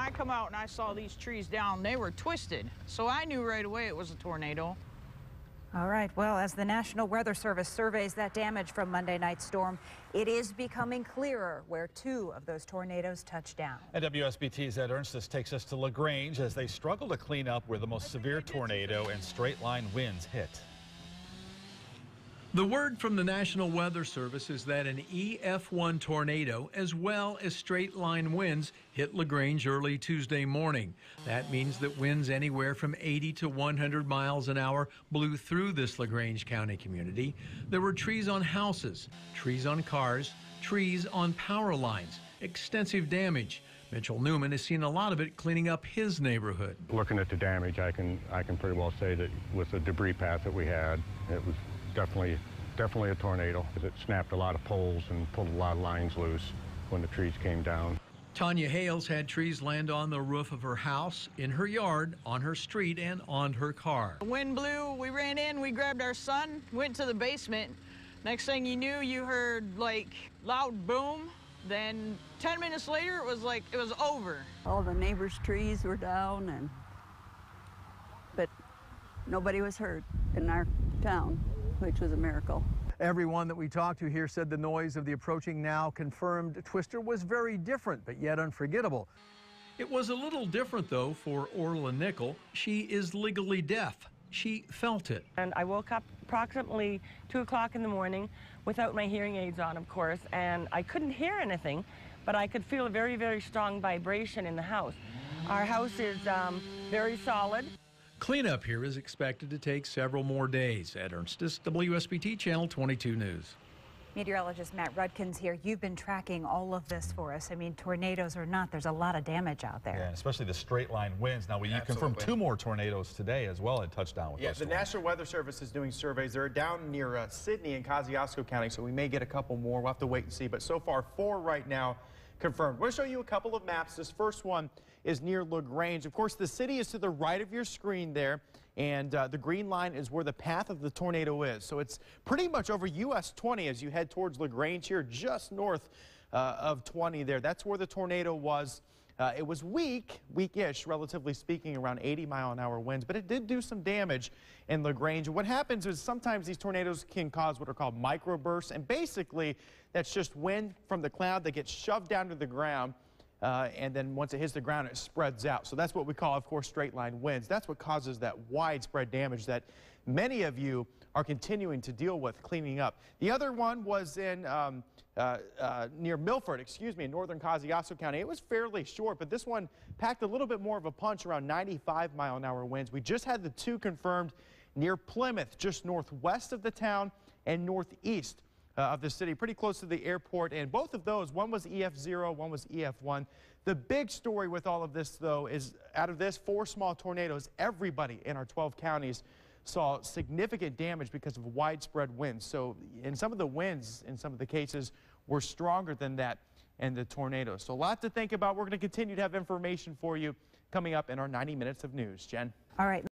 I come out and I saw these trees down, they were twisted. So I knew right away it was a tornado. All right, well, as the National Weather Service surveys that damage from Monday night's storm, it is becoming clearer where 2 of those tornadoes touched down. And WSBT's Ed Ernstes takes us to LaGrange as they struggle to clean up where the most severe tornado and straight-line winds hit. The word from the National Weather Service is that an EF1 tornado, as well as straight-line winds, hit LaGrange early Tuesday morning. That means that winds anywhere from 80 to 100 miles an hour blew through this LaGrange County community. There were trees on houses, trees on cars, trees on power lines, extensive damage. Mitchell Newman has seen a lot of it cleaning up his neighborhood. Looking at the damage, I can pretty well say that with the debris path that we had, it was definitely a tornado. It snapped a lot of poles and pulled a lot of lines loose when the trees came down. Tanya Hales had trees land on the roof of her house, in her yard, on her street, and on her car. The wind blew, we ran in, we grabbed our son, went to the basement. Next thing you knew, you heard like loud boom. Then 10 minutes later, it was like it was over. All the neighbors' trees were down, but nobody was hurt in our town, which was a miracle. Everyone that we talked to here said the noise of the approaching now confirmed twister was very different, but yet unforgettable. It was a little different, though, for Orla Nickel. She is legally deaf. She felt it. And I woke up approximately 2 o'clock in the morning without my hearing aids on, of course, and I couldn't hear anything, but I could feel a very, very strong vibration in the house. Our house is very solid. Cleanup here is expected to take several more days. At Ernstes, WSBT Channel 22 News. Meteorologist Matt Rudkins here. You've been tracking all of this for us. I mean, tornadoes or not, there's a lot of damage out there. Yeah, especially the straight-line winds. Now, you confirmed 2 more tornadoes today as well at touchdown with those the storms. National Weather Service is doing surveys. They're down near Sydney and Kosciuszko County, so we may get a couple more. We'll have to wait and see. But so far, 4 right now confirmed. We'll show you a couple of maps. This first one is near LaGrange. Of course, the city is to the right of your screen there, and the green line is where the path of the tornado is. So it's pretty much over US 20 as you head towards LaGrange here, just north of 20 there. That's where the tornado was. It was weak-ish, relatively speaking, around 80-mile-an-hour winds, but it did do some damage in LaGrange. What happens is sometimes these tornadoes can cause what are called microbursts, and basically that's just wind from the cloud that gets shoved down to the ground. And then once it hits the ground, it spreads out. So that's what we call, of course, straight-line winds. That's what causes that widespread damage that many of you are continuing to deal with cleaning up. The other one was in near Milford, in northern Kosciuszko County. It was fairly short, but this one packed a little bit more of a punch, around 95-mile-an-hour winds. We just had the 2 confirmed near Plymouth, just northwest of the town and northeast of the city, pretty close to the airport, and both of those, one was EF0, one was EF1. The big story with all of this, though, is out of this 4 small tornadoes, everybody in our 12 counties saw significant damage because of widespread winds. So in some of the winds, in some of the cases, were stronger than that and the tornadoes. So a lot to think about. We're going to continue to have information for you coming up in our 90 minutes of news. Jen? All right.